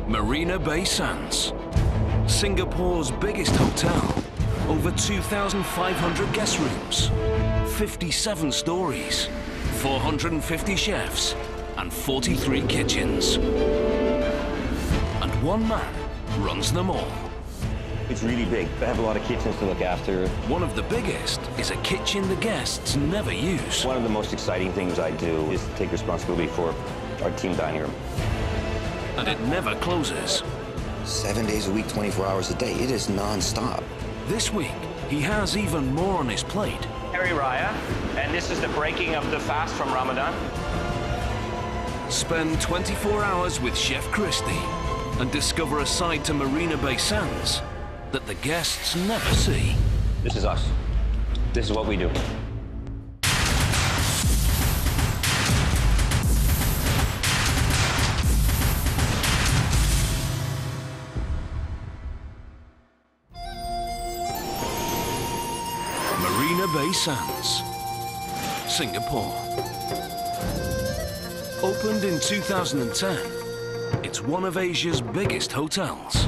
Marina Bay Sands, Singapore's biggest hotel, over 2,500 guest rooms, 57 stories, 450 chefs, and 43 kitchens. And one man runs them all. It's really big. They have a lot of kitchens to look after. One of the biggest is a kitchen the guests never use. One of the most exciting things I do is take responsibility for our team dining room. And it never closes. 7 days a week, 24 hours a day. It is non-stop. This week, he has even more on his plate. Hari Raya, and this is the breaking of the fast from Ramadan. Spend 24 hours with Chef Christie and discover a side to Marina Bay Sands that the guests never see. This is us. This is what we do. Marina Bay Sands, Singapore. Opened in 2010, it's one of Asia's biggest hotels.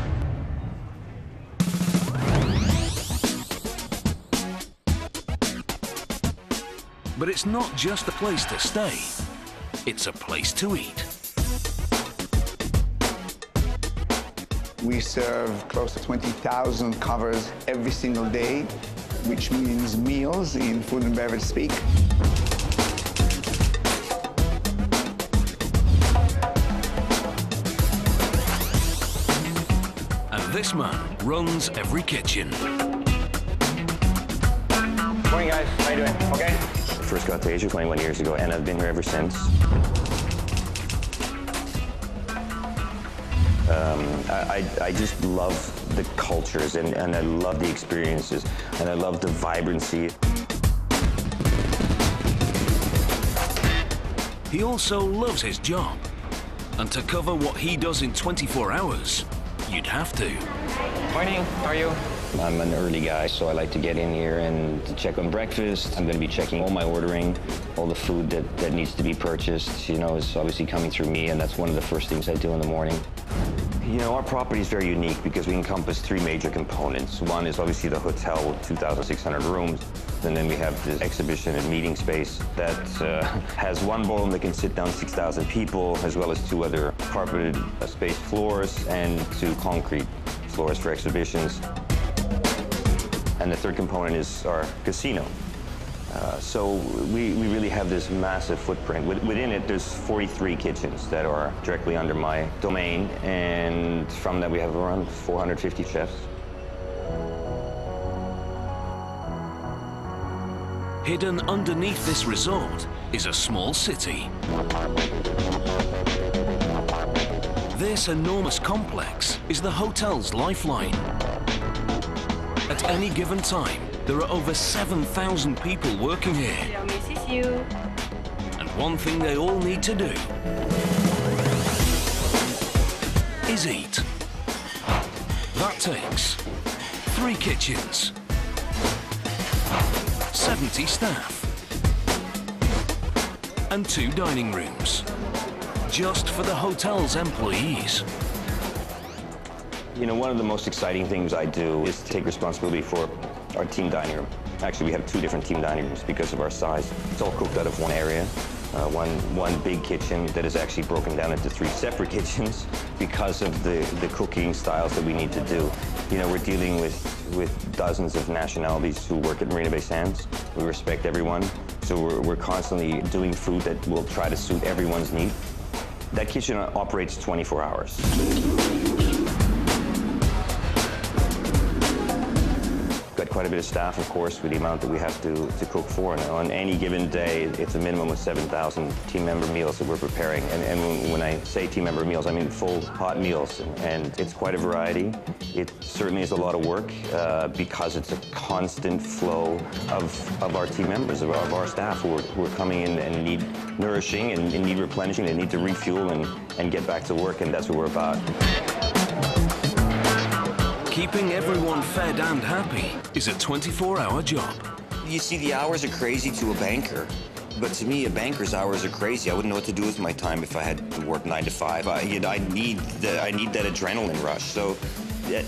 But it's not just a place to stay, it's a place to eat. We serve close to 20,000 covers every single day, which means meals in food and beverage speak. And this man runs every kitchen. Morning, guys. How you doing? Okay? I first got to Asia 21 years ago, and I've been here ever since. I just love the cultures, and I love the experiences, and I love the vibrancy. He also loves his job. And to cover what he does in 24 hours, you'd have to. Morning. How are you? I'm an early guy, so I like to get in here and to check on breakfast. I'm going to be checking all my ordering, all the food that needs to be purchased, you know, is obviously coming through me, and that's one of the first things I do in the morning. You know, our property is very unique because we encompass three major components. One is obviously the hotel with 2,600 rooms. And then we have this exhibition and meeting space that has one ballroom that can sit down 6,000 people, as well as two other carpeted spaced floors and two concrete floors for exhibitions. And the third component is our casino. So we really have this massive footprint. Within it, there's 43 kitchens that are directly under my domain, and from that we have around 450 chefs. Hidden underneath this resort is a small city. This enormous complex is the hotel's lifeline. At any given time, there are over 7,000 people working here. Siêu. And one thing they all need to do is eat. That takes 3 kitchens, 70 staff, and 2 dining rooms, just for the hotel's employees. You know, one of the most exciting things I do is to take responsibility for our team dining room. Actually, we have 2 different team dining rooms because of our size. It's all cooked out of one area, one big kitchen that is actually broken down into 3 separate kitchens because of the cooking styles that we need to do. You know, we're dealing with dozens of nationalities who work at Marina Bay Sands. We respect everyone, so we're constantly doing food that will try to suit everyone's need. That kitchen operates 24 hours. Got quite a bit of staff, of course, with the amount that we have to cook for. And on any given day, it's a minimum of 7,000 team member meals that we're preparing. And when I say team member meals, I mean full hot meals. And it's quite a variety. It certainly is a lot of work because it's a constant flow of our team members, of our staff who are coming in and need nourishing and need replenishing. They need to refuel and get back to work, and that's what we're about. Keeping everyone fed and happy is a 24-hour job. You see, the hours are crazy to a banker, But to me, a banker's hours are crazy. I wouldn't know what to do with my time if I had to work 9 to 5. I need that adrenaline rush. So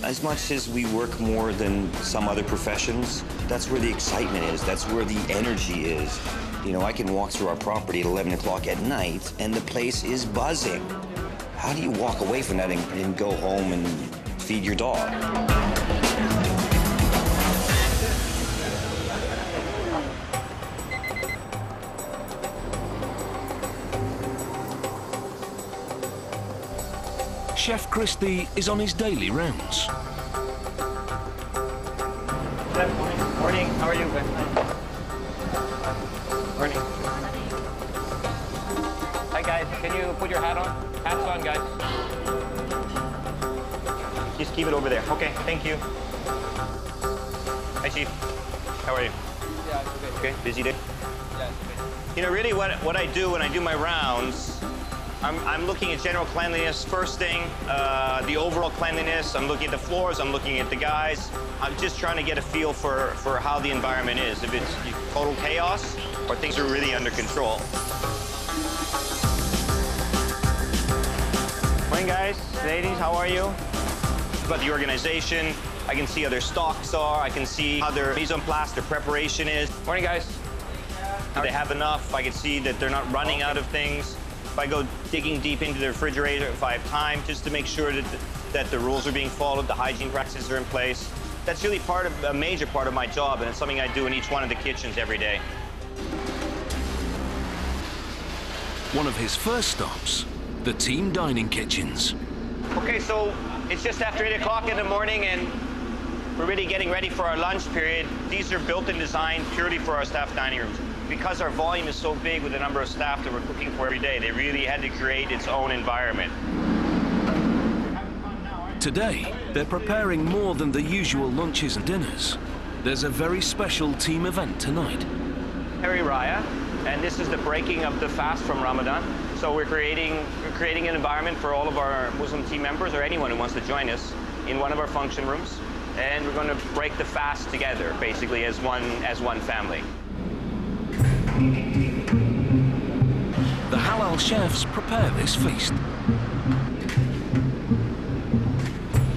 as much as we work more than some other professions, that's where the excitement is. That's where the energy is. You know, I can walk through our property at 11 o'clock at night, and the place is buzzing. How do you walk away from that and go home and feed your dog? Chef Christie is on his daily rounds. Morning. How are you? Morning. Hi guys, can you put your hat on? Hats on, guys. Just keep it over there. Okay, thank you. Hi, Chief. How are you? Yeah, it's okay. Okay, busy day? Yeah, it's okay. You know, really what I do when I do my rounds, I'm looking at general cleanliness first thing, the overall cleanliness. I'm looking at the floors, I'm looking at the guys. I'm just trying to get a feel for how the environment is, if it's total chaos or things are really under control. Morning, guys, ladies, how are you? About the organization, I can see how their stocks are, I can see how their mise en place, their preparation is. Morning, guys. Do they have enough? I can see that they're not running out of things. If I go digging deep into the refrigerator, if I have time, just to make sure that the rules are being followed, the hygiene practices are in place. That's really a major part of my job, and it's something I do in each one of the kitchens every day. One of his first stops, the team dining kitchens. Okay, so it's just after 8 o'clock in the morning, and we're really getting ready for our lunch period. These are built and designed purely for our staff dining rooms. Because our volume is so big with the number of staff that we're cooking for every day, they really had to create its own environment. Today, they're preparing more than the usual lunches and dinners. There's a very special team event tonight. Hari Raya, and this is the breaking of the fast from Ramadan. So we're creating an environment for all of our Muslim team members or anyone who wants to join us in one of our function rooms, and we're going to break the fast together, basically as one family. The halal chefs prepare this feast.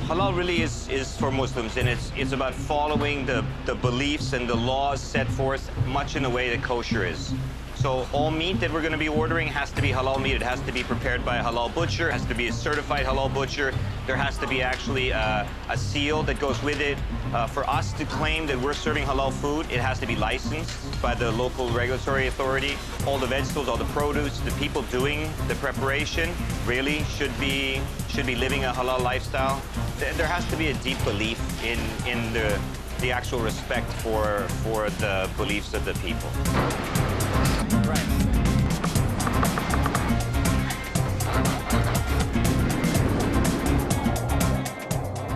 Halal really is for Muslims, and it's about following the beliefs and the laws set forth much in the way that kosher is. So all meat that we're going to be ordering has to be halal meat. It has to be prepared by a halal butcher. It has to be a certified halal butcher. There has to be actually a seal that goes with it. For us to claim that we're serving halal food, it has to be licensed by the local regulatory authority. All the vegetables, all the produce, the people doing the preparation really should be living a halal lifestyle. There has to be a deep belief in the actual respect for the beliefs of the people.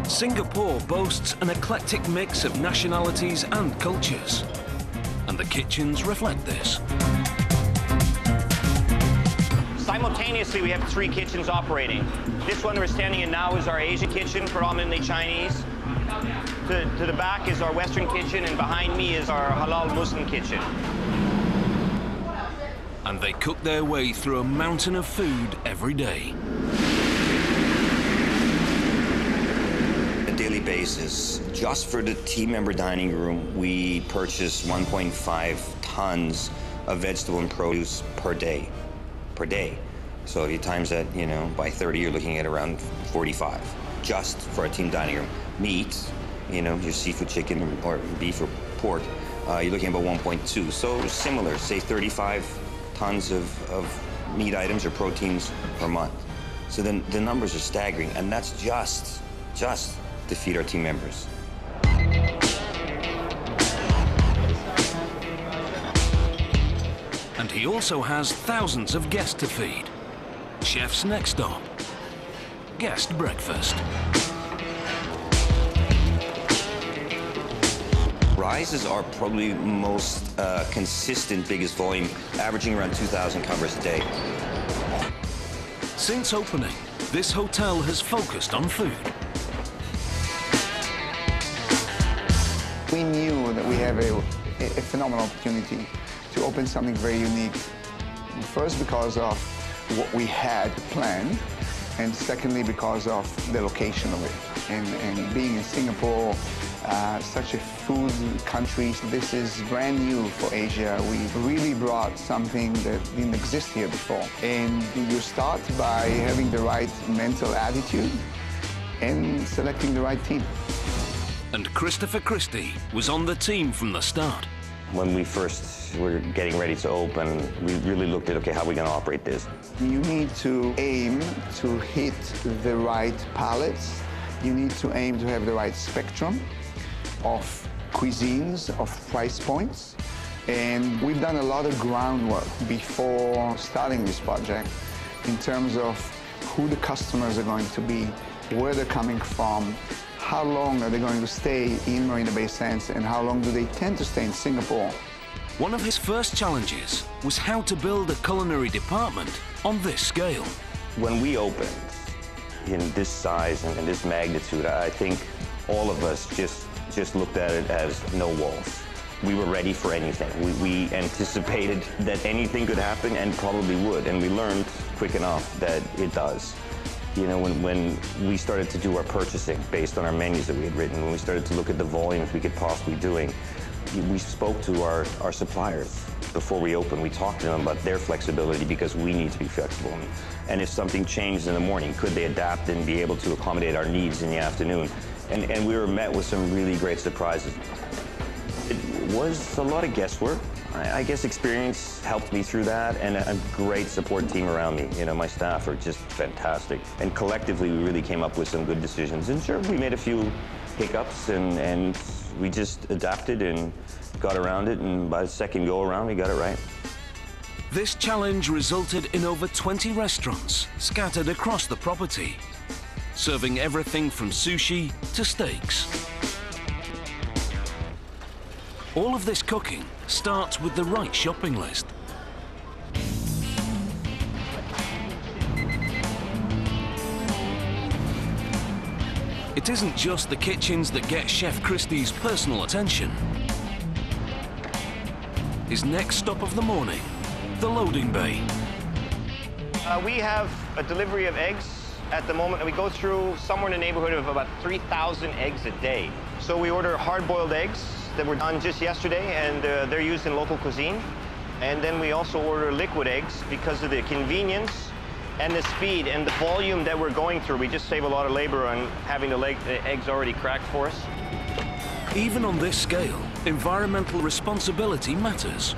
Singapore boasts an eclectic mix of nationalities and cultures, and the kitchens reflect this. Simultaneously, we have 3 kitchens operating. This one we're standing in now is our Asian kitchen, predominantly Chinese. To the back is our Western kitchen, and behind me is our halal Muslim kitchen. And they cook their way through a mountain of food every day. On a daily basis, just for the team member dining room, we purchase 1.5 tons of vegetable and produce per day. So if you times that, by 30, you're looking at around 45, just for a team dining room. Meat, your seafood, chicken, or beef or pork, you're looking at about 1.2. So similar, say 35 tons of meat items or proteins per month. So then the numbers are staggering, and that's just to feed our team members. And he also has thousands of guests to feed. Chef's next stop, guest breakfast. Rises are probably most consistent, biggest volume, averaging around 2,000 covers a day. Since opening, this hotel has focused on food. We knew that we have a phenomenal opportunity to open something very unique. First, because of what we had planned, and secondly, because of the location of it. And being in Singapore, such a food country, this is brand new for Asia. We really brought something that didn't exist here before. And you start by having the right mental attitude and selecting the right team. And Christopher Christie was on the team from the start. When we first were getting ready to open, we really looked at, okay, how are we going to operate this? You need to aim to hit the right palettes. You need to aim to have the right spectrum of cuisines, of price points. And we've done a lot of groundwork before starting this project in terms of who the customers are going to be, where they're coming from, how long are they going to stay in Marina Bay Sands, and how long do they tend to stay in Singapore. One of his first challenges was how to build a culinary department on this scale. When we opened in this size and this magnitude, I think all of us just looked at it as no walls. We were ready for anything. We anticipated that anything could happen and probably would, and we learned quick enough that it does. You know, when we started to do our purchasing based on our menus that we had written, when we started to look at the volumes we could possibly doing, we spoke to our suppliers before we opened. We talked to them about their flexibility because we need to be flexible. And if something changed in the morning, could they adapt and be able to accommodate our needs in the afternoon? And we were met with some really great surprises. It was a lot of guesswork. I guess experience helped me through that, and a great support team around me. You know, my staff are just fantastic. And collectively, we really came up with some good decisions. And sure, we made a few hiccups, and we just adapted and got around it, and by the second go around, we got it right. This challenge resulted in over 20 restaurants scattered across the property, serving everything from sushi to steaks. All of this cooking starts with the right shopping list. It isn't just the kitchens that get Chef Christie's personal attention. His next stop of the morning, the loading bay. We have a delivery of eggs at the moment, and we go through somewhere in the neighborhood of about 3,000 eggs a day. So we order hard-boiled eggs that were done just yesterday, and they're used in local cuisine. And then we also order liquid eggs because of the convenience and the speed and the volume that we're going through. We just save a lot of labor on having the eggs already cracked for us. Even on this scale, environmental responsibility matters.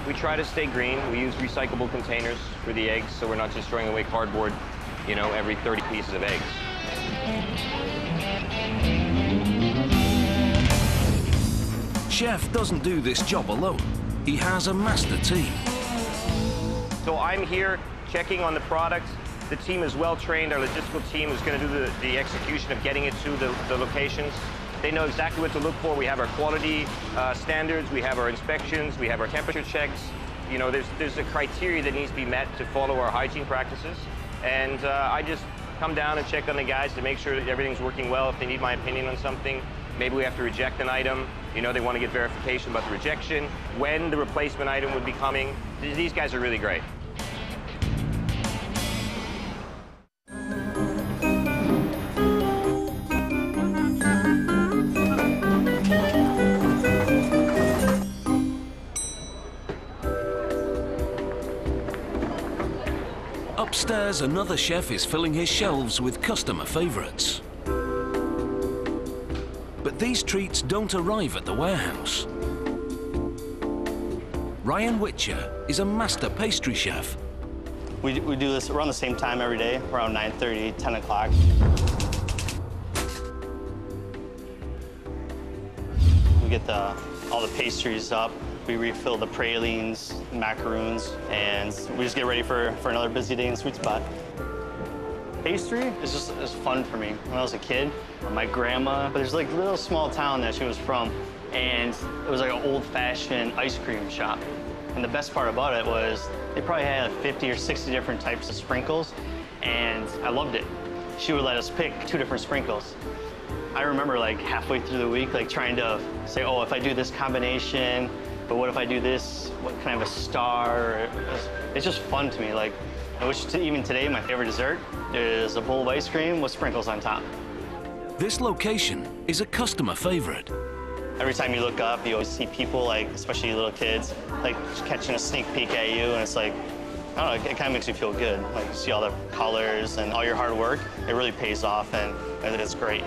We try to stay green. We use recyclable containers for the eggs, so we're not just throwing away cardboard, you know, every 30 pieces of eggs. Chef doesn't do this job alone. He has a master team. So I'm here checking on the product. The team is well trained. Our logistical team is going to do the execution of getting it to the locations. They know exactly what to look for. We have our quality standards, we have our inspections, we have our temperature checks. You know, there's a criteria that needs to be met to follow our hygiene practices. And I just come down and check on the guys to make sure that everything's working well. If they need my opinion on something, maybe we have to reject an item. You know, they want to get verification about the rejection, when the replacement item would be coming. These guys are really great. Upstairs, another chef is filling his shelves with customer favorites. But these treats don't arrive at the warehouse. Ryan Witcher is a master pastry chef. We do this around the same time every day, around 9:30, 10 o'clock. We get all the pastries up. We refill the pralines, macaroons, and we just get ready for another busy day in Sweet Spot. Pastry is fun for me. When I was a kid, my grandma, there's like a little small town that she was from, and it was like an old-fashioned ice cream shop. And the best part about it was they probably had 50 or 60 different types of sprinkles, and I loved it. She would let us pick 2 different sprinkles. I remember like halfway through the week, like trying to say, oh, if I do this combination, but what if I do this? What can I have a star? It's just fun to me. Like, even today, my favorite dessert is a bowl of ice cream with sprinkles on top. This location is a customer favorite. Every time you look up, you always see people, like, especially little kids, like catching a sneak peek at you, and it's like, I don't know, it kind of makes you feel good. Like, you see all the colors and all your hard work, it really pays off, and it's great.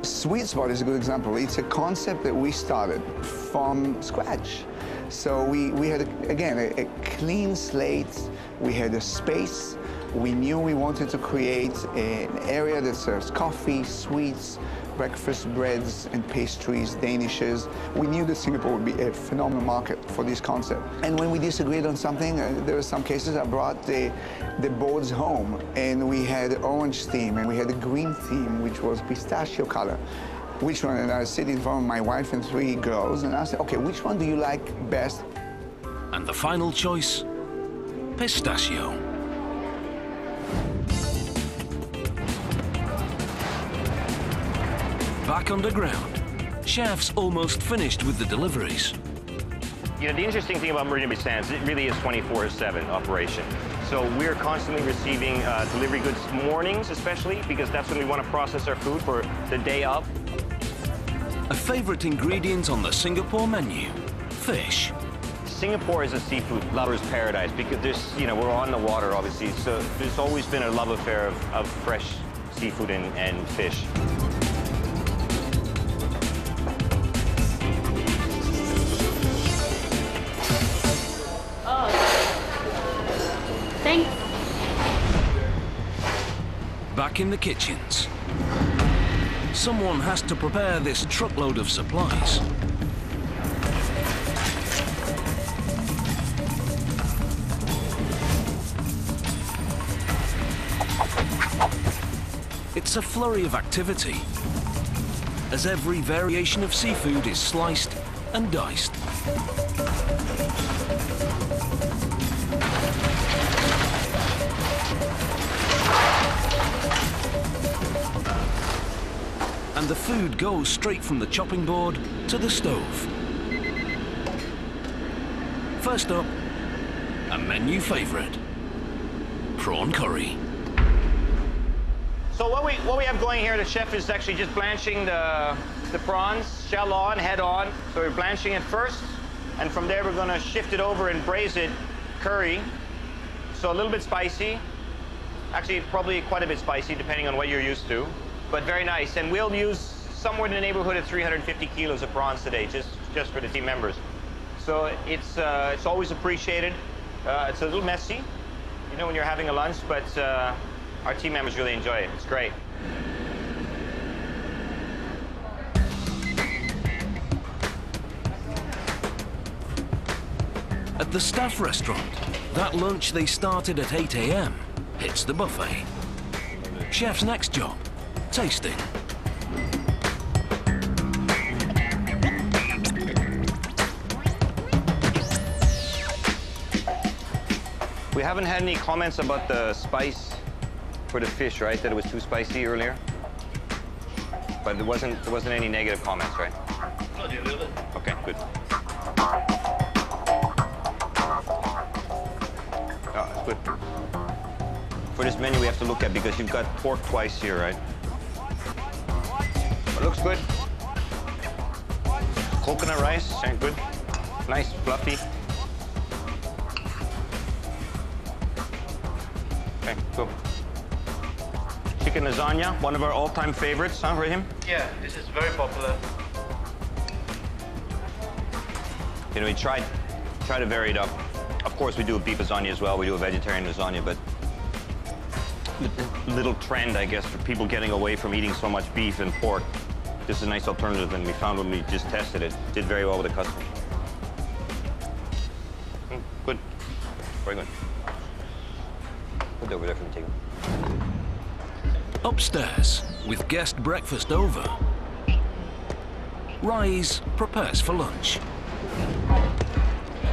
Sweet Spot is a good example. It's a concept that we started from scratch. So we had, again, a clean slate. We had a space. We knew we wanted to create an area that serves coffee, sweets, breakfast breads and pastries, danishes. We knew that Singapore would be a phenomenal market for this concept. And when we disagreed on something, there were some cases I brought the boards home, and we had orange theme, and we had a green theme, which was pistachio color. Which one? And I sit in front of my wife and 3 girls, and I said, okay, which one do you like best? And the final choice, pistachio. Back underground, chefs almost finished with the deliveries. You know, the interesting thing about Marina Bay Sands, it really is 24/7 operation. So we're constantly receiving delivery goods mornings, especially, because that's when we want to process our food for the day of. A favorite ingredient on the Singapore menu, fish. Singapore is a seafood lover's paradise because there's, you know, we're on the water, obviously, so there's always been a love affair of fresh seafood and fish. Thanks. Back in the kitchens. Someone has to prepare this truckload of supplies. It's a flurry of activity, as every variation of seafood is sliced and diced. And the food goes straight from the chopping board to the stove. First up, a menu favorite, prawn curry. So what we have going here, the chef is actually just blanching the prawns, shell on, head on. So we're blanching it first, and from there we're gonna shift it over and braise it curry. So a little bit spicy, actually probably quite a bit spicy depending on what you're used to, but very nice. And we'll use somewhere in the neighborhood of 350 kilos of prawns today, just for the team members. So it's always appreciated. It's a little messy, you know, when you're having a lunch, but our team members really enjoy it. It's great. At the staff restaurant, that lunch they started at 8 a.m. hits the buffet. Chef's next job, tasting. We haven't had any comments about the spice for the fish, right? That it was too spicy earlier? But there wasn't any negative comments, right? Okay, good. Oh, that's good. For this menu, we have to look at, because you've got pork twice here, right? It looks good. Coconut rice, good. Nice, fluffy. Okay, cool. Chicken lasagna, one of our all-time favorites, huh, Rahim? Yeah, this is very popular. You know, we try to vary it up. Of course, we do a beef lasagna as well. We do a vegetarian lasagna, but little trend, I guess, for people getting away from eating so much beef and pork. This is a nice alternative, and we found when we just tested it, did very well with the customer. Good, very good. Put it over there from the table. Upstairs, with guest breakfast over, Rise prepares for lunch.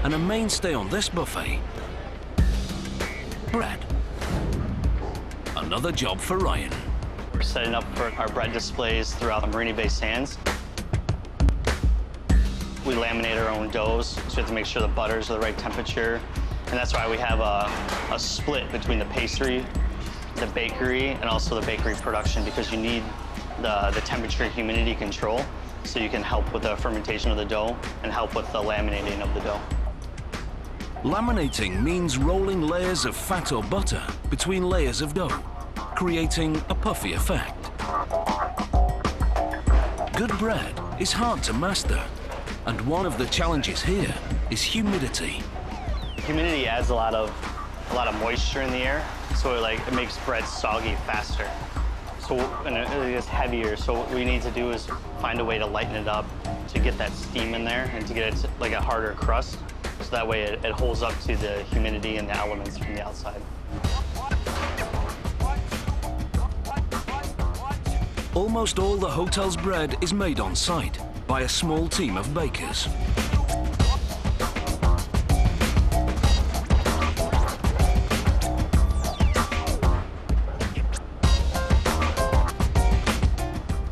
And a mainstay on this buffet, bread. Another job for Ryan. We're setting up for our bread displays throughout the Marina Bay Sands. We laminate our own doughs, so we have to make sure the butters are the right temperature. And that's why we have a split between the pastry, the bakery, and also the bakery production, because you need the temperature and humidity control so you can help with the fermentation of the dough and help with the laminating of the dough. Laminating means rolling layers of fat or butter between layers of dough, creating a puffy effect. Good bread is hard to master, and one of the challenges here is humidity. Humidity adds a lot of moisture in the air, so it makes bread soggy faster. So and it gets heavier. So what we need to do is find a way to lighten it up to get that steam in there and to get it like a harder crust. So that way it holds up to the humidity and the elements from the outside. Almost all the hotel's bread is made on site by a small team of bakers.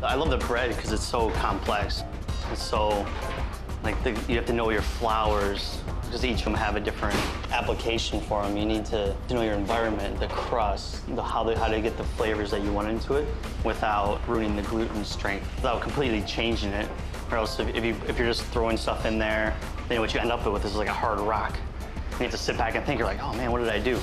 I love the bread because it's so complex. It's so, you have to know your flours, because each of them have a different application for them. You need to know your environment, the crust, how to get the flavors that you want into it without ruining the gluten strength, without completely changing it. Or else if you're just throwing stuff in there, then what you end up with is like a hard rock. You have to sit back and think, you're like, oh man, what did I do?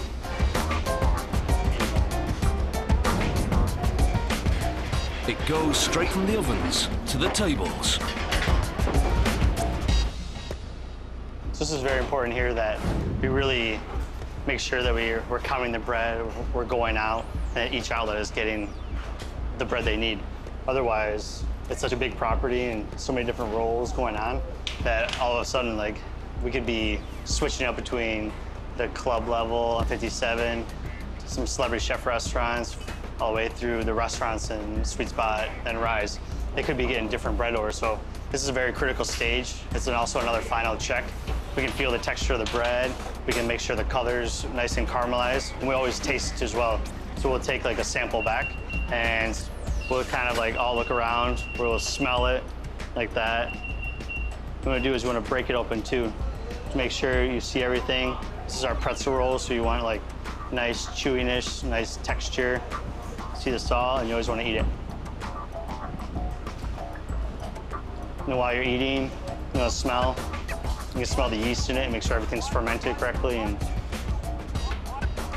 It goes straight from the ovens to the tables. So this is very important here that we really make sure that we're counting the bread, we're going out, and each outlet is getting the bread they need. Otherwise, it's such a big property and so many different roles going on that all of a sudden, we could be switching up between the club level, 57, some celebrity chef restaurants, all the way through the restaurants in Sweet Spot and Rise. They could be getting different bread orders. So this is a very critical stage. It's also another final check. We can feel the texture of the bread. We can make sure the color's nice and caramelized. And we always taste as well. So we'll take a sample back and we'll kind of all look around. We'll smell it like that. What you want to do is you want to break it open too to make sure you see everything. This is our pretzel roll, so you want nice chewiness, nice texture. See the saw, and you always want to eat it. And while you're eating, smell. You can smell the yeast in it and make sure everything's fermented correctly, and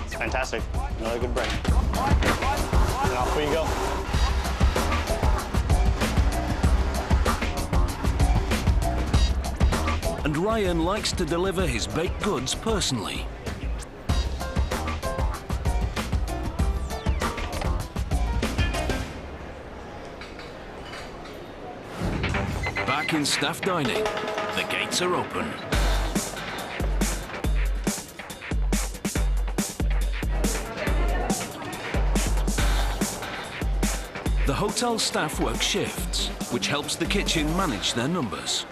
it's fantastic. Another good bread. And off we go. And Ryan likes to deliver his baked goods personally. Back in staff dining, the gates are open. The hotel staff work shifts, which helps the kitchen manage their numbers.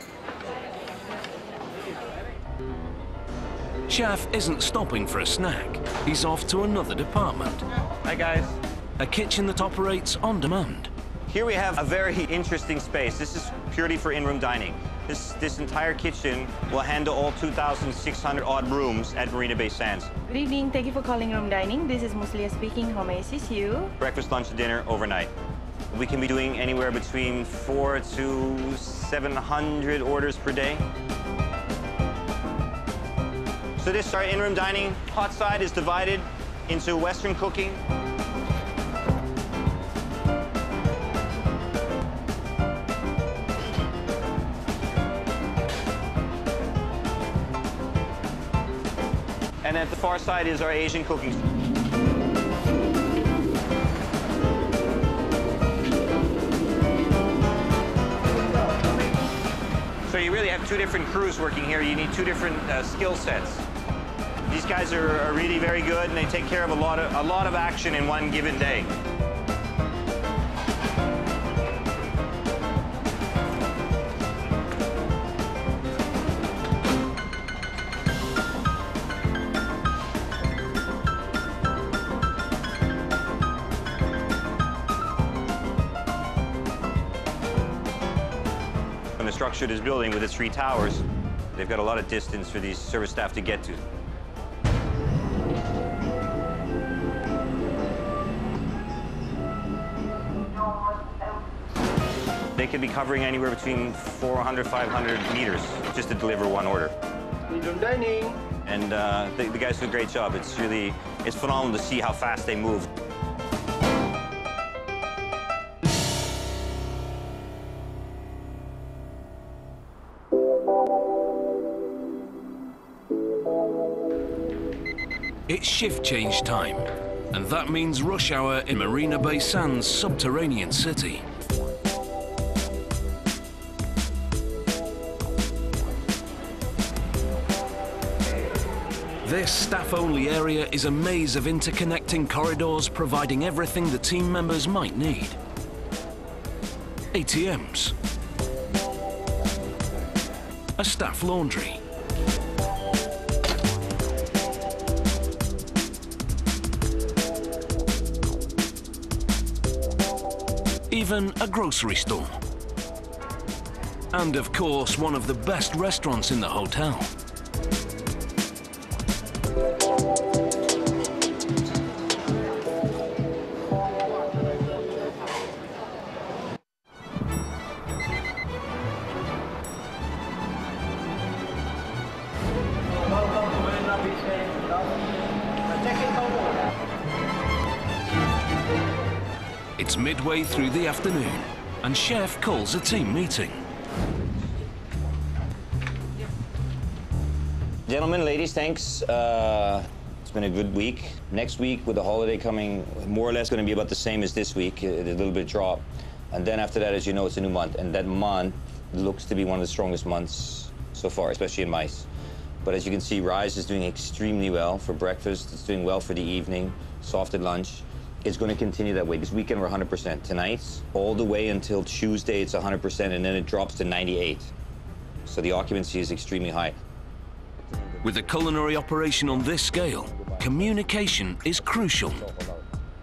Chef isn't stopping for a snack. He's off to another department. Hi, guys. A kitchen that operates on demand. Here we have a very interesting space. This is purely for in-room dining. This entire kitchen will handle all 2,600 odd rooms at Marina Bay Sands. Good evening. Thank you for calling Room Dining. This is Muslia speaking. How may I assist you? Breakfast, lunch, and dinner overnight. We can be doing anywhere between 400 to 700 orders per day. So this is our in-room dining. Hot side is divided into Western cooking. And at the far side is our Asian cooking. So you really have two different crews working here. You need two different skill sets. These guys are really very good, and they take care of a lot of action in one given day. infrastructure of this building with its 3 towers, they've got a lot of distance for these service staff to get to. They could be covering anywhere between 400, 500 meters just to deliver one order. Medium dining. And the guys do a great job. It's phenomenal to see how fast they move. It's shift change time, and that means rush hour in Marina Bay Sands' subterranean city. This staff-only area is a maze of interconnecting corridors providing everything the team members might need. ATMs, a staff laundry, even a grocery store. And of course, one of the best restaurants in the hotel. It's midway through the afternoon, and Chef calls a team meeting. Gentlemen, ladies, thanks. It's been a good week. Next week, with the holiday coming, more or less going to be about the same as this week, a little bit drop. And then after that, as you know, it's a new month. And that month looks to be one of the strongest months so far, especially in mice. But as you can see, Rise is doing extremely well for breakfast. It's doing well for the evening, soft at lunch. It's going to continue that way. This weekend, we're 100%. Tonight, all the way until Tuesday, it's 100%, and then it drops to 98. So the occupancy is extremely high. With a culinary operation on this scale, communication is crucial.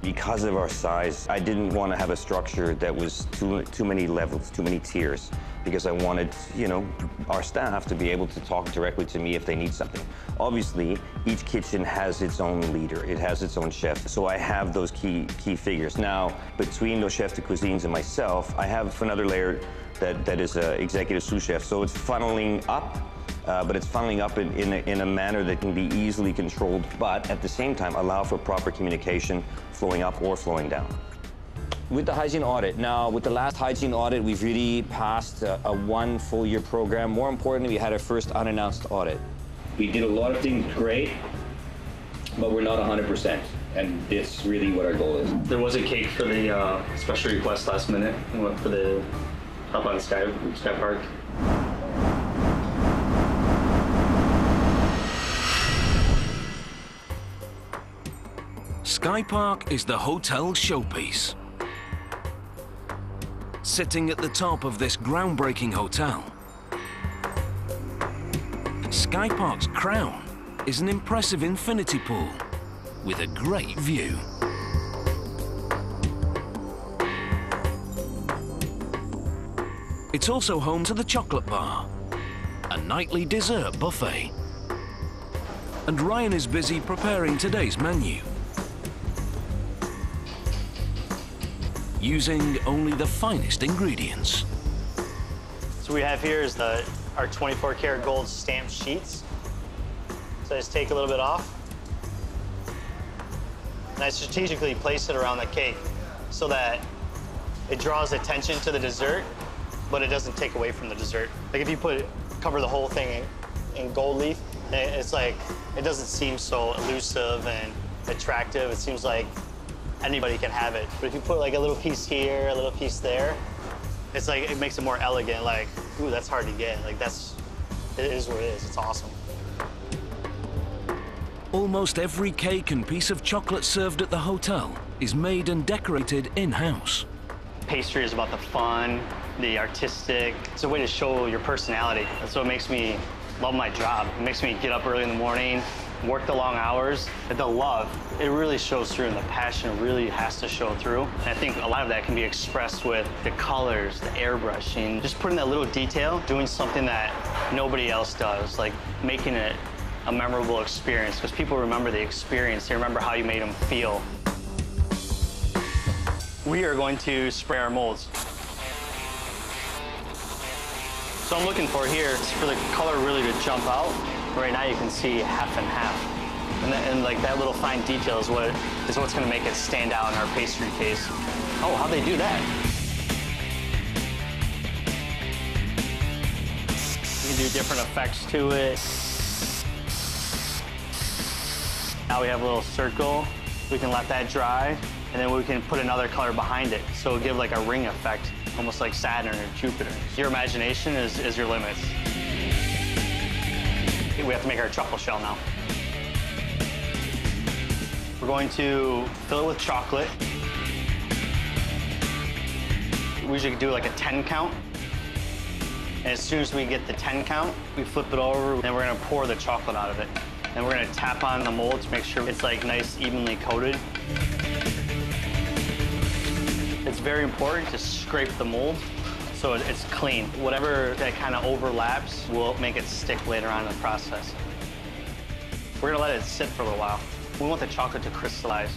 Because of our size, I didn't want to have a structure that was too many levels, too many tiers, because I wanted, you know, our staff to be able to talk directly to me if they need something. Obviously, each kitchen has its own leader. It has its own chef. So I have those key figures. Now, between those chefs de cuisines and myself, I have another layer that is an executive sous chef. So it's funneling up, but it's funneling up in a manner that can be easily controlled, but at the same time allow for proper communication, flowing up or flowing down. With the hygiene audit, now with the last hygiene audit, we've really passed a 1 full year program. More importantly, we had our first unannounced audit. We did a lot of things great, but we're not 100%. And it's really what our goal is. There was a cake for the special request last minute. We went for the up on Sky Park. Sky Park is the hotel's showpiece. Sitting at the top of this groundbreaking hotel, Sky Park's crown is an impressive infinity pool with a great view. It's also home to the chocolate bar, a nightly dessert buffet. And Ryan is busy preparing today's menu, using only the finest ingredients. So what we have here is our 24 karat gold stamped sheets. So I just take a little bit off. And I strategically place it around the cake so that it draws attention to the dessert, but it doesn't take away from the dessert. Like if you cover the whole thing in gold leaf, it's like, it doesn't seem so elusive and attractive. It seems like anybody can have it. But if you put like a little piece here, a little piece there, it's like, it makes it more elegant. Like, ooh, that's hard to get. Like it is what it is. It's awesome. Almost every cake and piece of chocolate served at the hotel is made and decorated in-house. Pastry is about the fun, the artistic. It's a way to show your personality. That's what makes me love my job. It makes me get up early in the morning, work the long hours, the love, it really shows through, and the passion really has to show through. And I think a lot of that can be expressed with the colors, the airbrushing, just putting that little detail, doing something that nobody else does, like making it a memorable experience, because people remember the experience, they remember how you made them feel. We are going to spray our molds. So I'm looking for here is for the color really to jump out. Right now you can see half and half. And like that little fine detail is what's gonna make it stand out in our pastry case. Oh, how'd they do that? You can do different effects to it. Now we have a little circle. We can let that dry, and then we can put another color behind it. So it'll give like a ring effect, almost like Saturn or Jupiter. Your imagination is your limits. We have to make our truffle shell now. We're going to fill it with chocolate. We usually do like a 10 count. And as soon as we get the 10 count, we flip it over, and we're gonna pour the chocolate out of it. And we're gonna tap on the mold to make sure it's like nice, evenly coated. It's very important to scrape the mold so it's clean. Whatever that kind of overlaps will make it stick later on in the process. We're gonna let it sit for a little while. We want the chocolate to crystallize.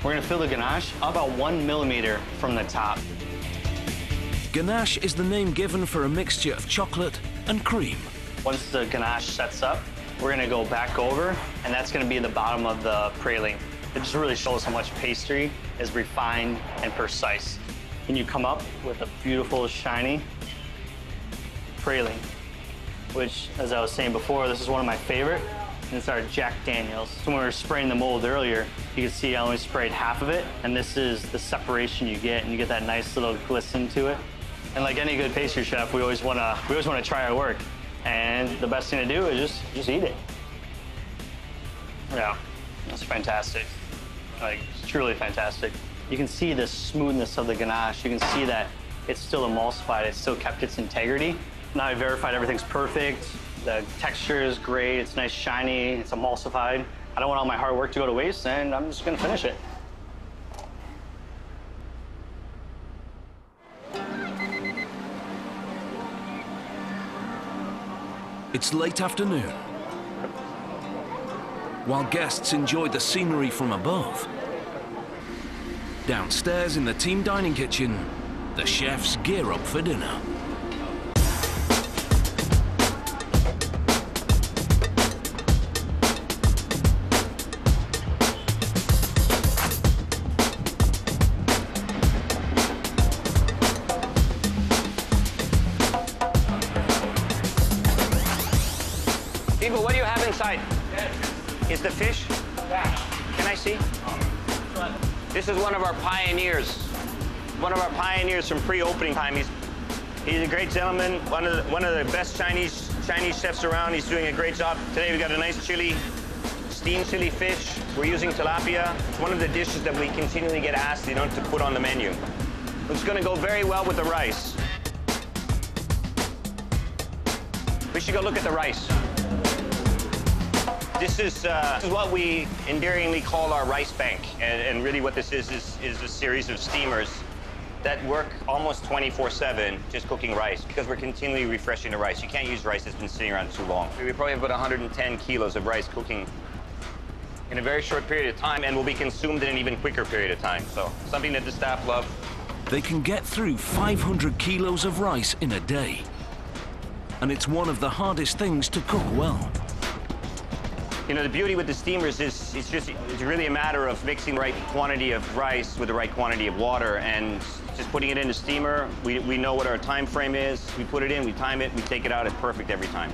We're gonna fill the ganache about 1 millimeter from the top. Ganache is the name given for a mixture of chocolate and cream. Once the ganache sets up, we're gonna go back over, and that's gonna be the bottom of the praline. It just really shows how much pastry is refined and precise. And you come up with a beautiful, shiny praline, which, as I was saying before, this is one of my favorite, and it's our Jack Daniels. So when we were spraying the mold earlier, you can see I only sprayed half of it, and this is the separation you get, and you get that nice little glisten to it. And like any good pastry chef, we always wanna try our work. And the best thing to do is just eat it. Yeah, that's fantastic. Like, it's truly fantastic. You can see the smoothness of the ganache. You can see that it's still emulsified. It still kept its integrity. Now I verified everything's perfect. The texture is great. It's nice, shiny. It's emulsified. I don't want all my hard work to go to waste, and I'm just gonna finish it. It's late afternoon. While guests enjoy the scenery from above, downstairs in the team dining kitchen, the chefs gear up for dinner. People, what do you have inside? Is the fish? Can I see? This is one of our pioneers. One of our pioneers from pre-opening time. He's a great gentleman, one of the best Chinese chefs around. He's doing a great job. Today we got a nice chili, steamed chili fish. We're using tilapia. It's one of the dishes that we continually get asked, to put on the menu. It's going to go very well with the rice. We should go look at the rice. This is what we endearingly call our rice bank. And really what this is a series of steamers that work almost 24/7 just cooking rice, because we're continually refreshing the rice. You can't use rice that's been sitting around too long. We probably have about 110 kilos of rice cooking in a very short period of time, and will be consumed in an even quicker period of time. So something that the staff love. They can get through 500 kilos of rice in a day. And it's one of the hardest things to cook well. The beauty with the steamers is it's really a matter of mixing the right quantity of rice with the right quantity of water, and just putting it in the steamer. We know what our time frame is. We put it in, we time it, we take it out. It's perfect every time.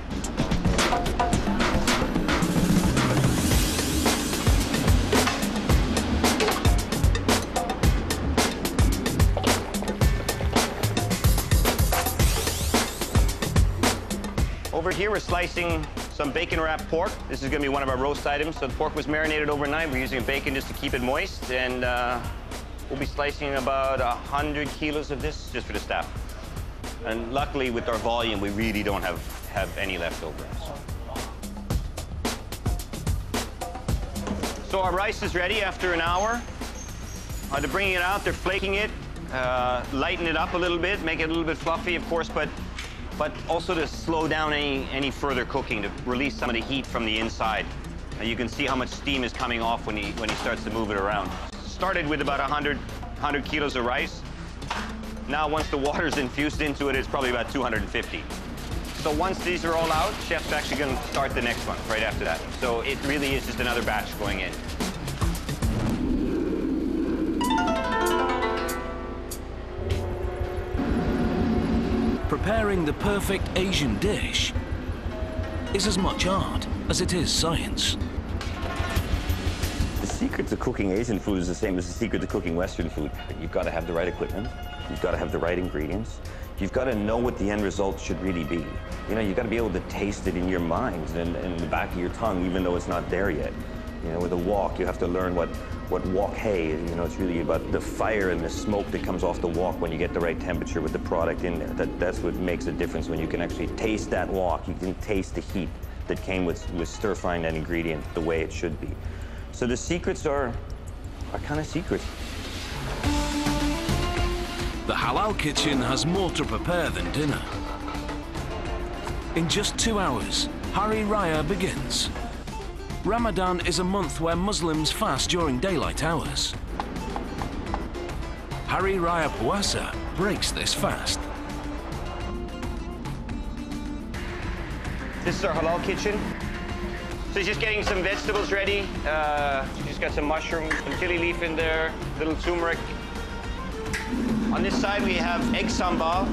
Over here, we're slicing some bacon-wrapped pork. This is going to be one of our roast items. So the pork was marinated overnight. We're using bacon just to keep it moist, and we'll be slicing about 100 kilos of this just for the staff. And luckily, with our volume, we really don't have any leftovers. So our rice is ready after an hour. They're bringing it out, they're flaking it, lighten it up a little bit, make it a little bit fluffy, of course, but also to slow down any further cooking, to release some of the heat from the inside. And you can see how much steam is coming off when he starts to move it around. Started with about 100 kilos of rice. Now, once the water's infused into it, it's probably about 250. So once these are all out, chef's actually going to start the next one right after that. So it really is just another batch going in. Preparing the perfect Asian dish is as much art as it is science. The secret to cooking Asian food is the same as the secret to cooking Western food. You've got to have the right equipment. You've got to have the right ingredients. You've got to know what the end result should really be. You know, you've got to be able to taste it in your mind and in the back of your tongue, even though it's not there yet. You know, with a wok, you have to learn what wok hay is. You know, it's really about the fire and the smoke that comes off the wok when you get the right temperature with the product in there. That's what makes a difference when you can actually taste that wok. You can taste the heat that came with stir-frying that ingredient the way it should be. So the secrets are kind of secrets. The Halal kitchen has more to prepare than dinner. In just 2 hours, Hari Raya begins. Ramadan is a month where Muslims fast during daylight hours. Hari Raya Puasa breaks this fast. This is our halal kitchen. So he's just getting some vegetables ready. He's got some mushrooms, some chili leaf in there, little turmeric. On this side, we have egg sambal.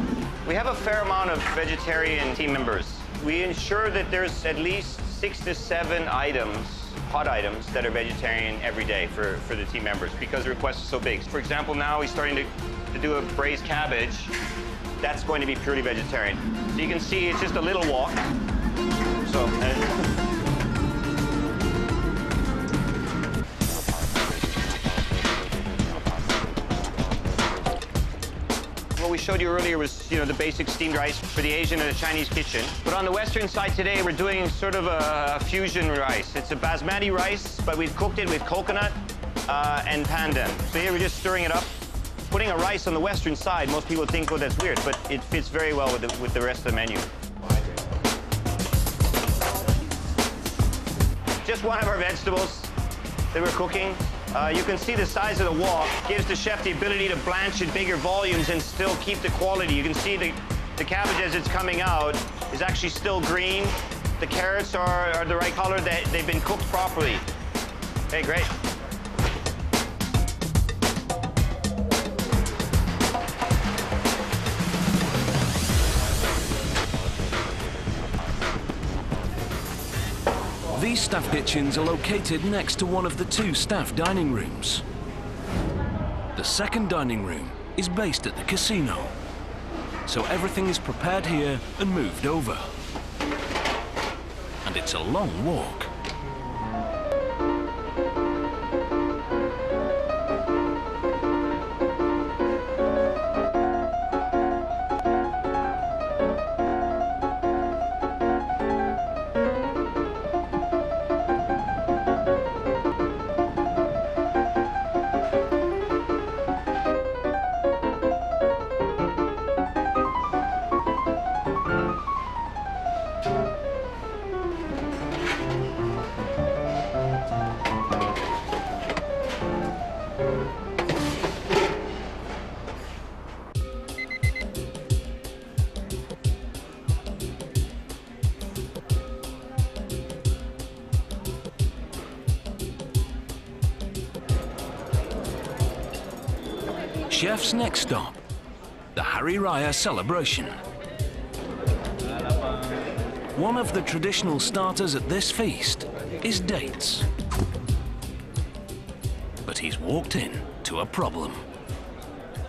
We have a fair amount of vegetarian team members. We ensure that there's at least 6 to 7 items, hot items, that are vegetarian every day for the team members because the request is so big. For example, now he's starting to do a braised cabbage. That's going to be purely vegetarian. So you can see it's just a little wok. So. What we showed you earlier was, you know, the basic steamed rice for the Asian and the Chinese kitchen. But on the Western side today, we're doing sort of a fusion rice. It's a basmati rice, but we've cooked it with coconut and pandan. So here we're just stirring it up. Putting a rice on the Western side, most people think, oh, that's weird, but it fits very well with the rest of the menu. Just one of our vegetables that we're cooking. You can see the size of the wok gives the chef the ability to blanch in bigger volumes and still keep the quality. You can see the cabbage as it's coming out is actually still green. The carrots are the right color. They've been cooked properly. Okay, great. These staff kitchens are located next to one of the 2 staff dining rooms. The second dining room is based at the casino, so everything is prepared here and moved over. And it's a long walk. Chef's next stop, the Hari Raya celebration. One of the traditional starters at this feast is dates. But he's walked in to a problem.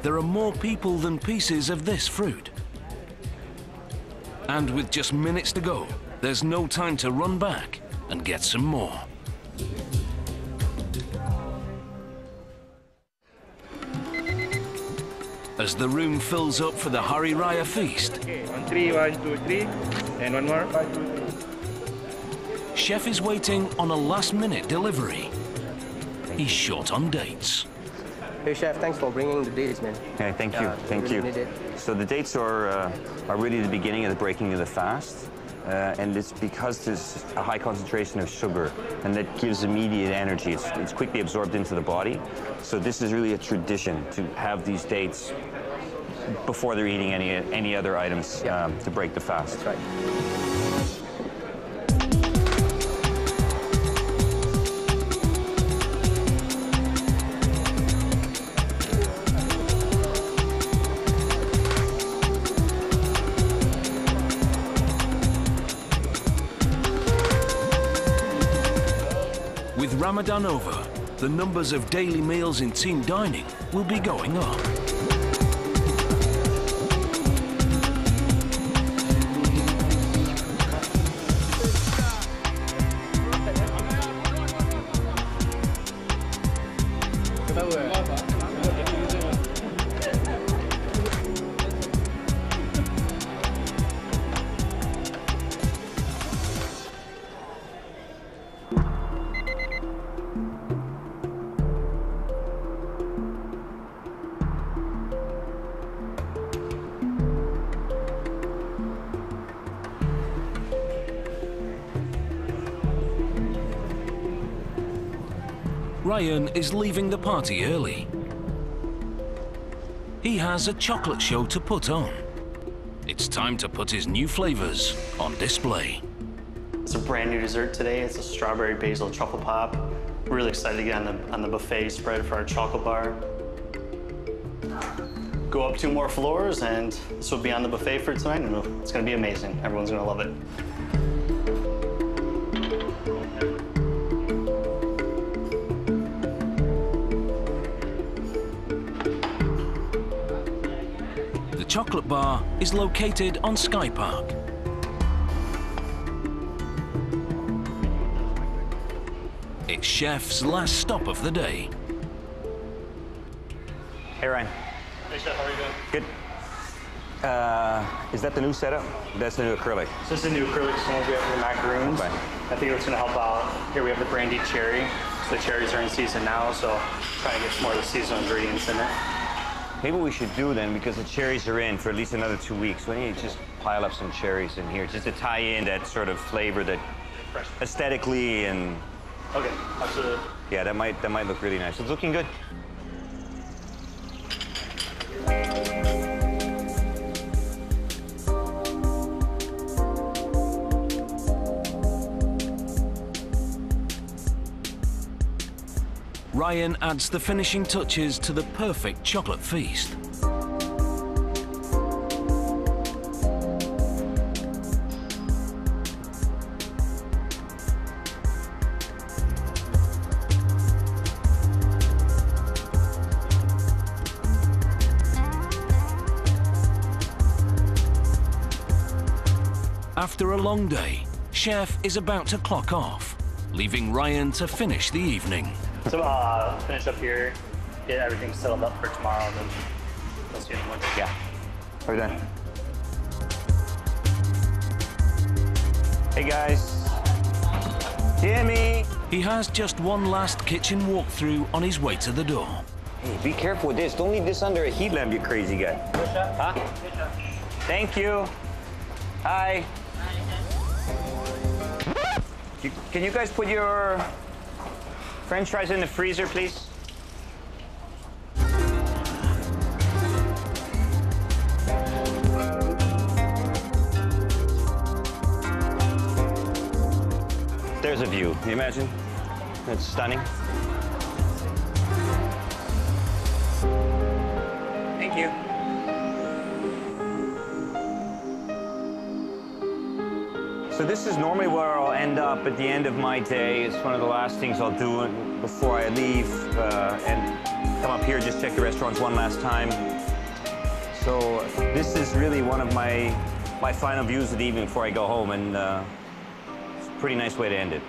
There are more people than pieces of this fruit. And with just minutes to go, there's no time to run back and get some more. As the room fills up for the Hari Raya feast. Okay, on 3, 1, 2, 3, and one more. 5, 2, 3. Chef is waiting on a last-minute delivery. he's short on dates. Hey chef, thanks for bringing the dates, man. Okay, thank you, thank you. So the dates are really the beginning of the breaking of the fast. And it's because there's a high concentration of sugar, and that gives immediate energy. It's quickly absorbed into the body. So this is really a tradition to have these dates before they're eating any other items to break the fast. That's right. With Ramadan over, the numbers of daily meals in team dining will be going up. Ryan is leaving the party early. He has a chocolate show to put on. It's time to put his new flavors on display. It's a brand new dessert today. It's a strawberry basil truffle pop. We're really excited to get on the buffet spread for our chocolate bar. Go up 2 more floors and this will be on the buffet for tonight, and it's gonna be amazing. Everyone's gonna love it. The chocolate bar is located on Sky Park. It's Chef's last stop of the day. Hey, Ryan. Hey, Chef, how are you doing? Good. Is that the new setup? That's the new acrylic. So this is the new acrylic stand we have for the macaroons. Right. I think it's gonna help out. Here we have the brandied cherry. So the cherries are in season now, so trying to get some more of the seasonal ingredients in it. Maybe what we should do then, because the cherries are in for at least another 2 weeks, why don't you just pile up some cherries in here, just to tie in that sort of flavor that aesthetically and... Okay, absolutely. Yeah, that might look really nice. It's looking good. Ryan adds the finishing touches to the perfect chocolate feast. After a long day, Chef is about to clock off, leaving Ryan to finish the evening. So finish up here, get everything settled up for tomorrow, and then we'll see you in the morning. Yeah. We're done. Hey, guys. Jimmy! He has just one last kitchen walkthrough on his way to the door. Hey, be careful with this. Don't leave this under a heat lamp, you crazy guy. Huh? Thank you. Hi. Can you guys put your French fries in the freezer, please? There's a view. Can you imagine? It's stunning. Thank you. So this is normally where I'll end up at the end of my day. It's one of the last things I'll do before I leave and come up here, just check the restaurants one last time. So this is really one of my final views of the evening before I go home, and it's a pretty nice way to end it.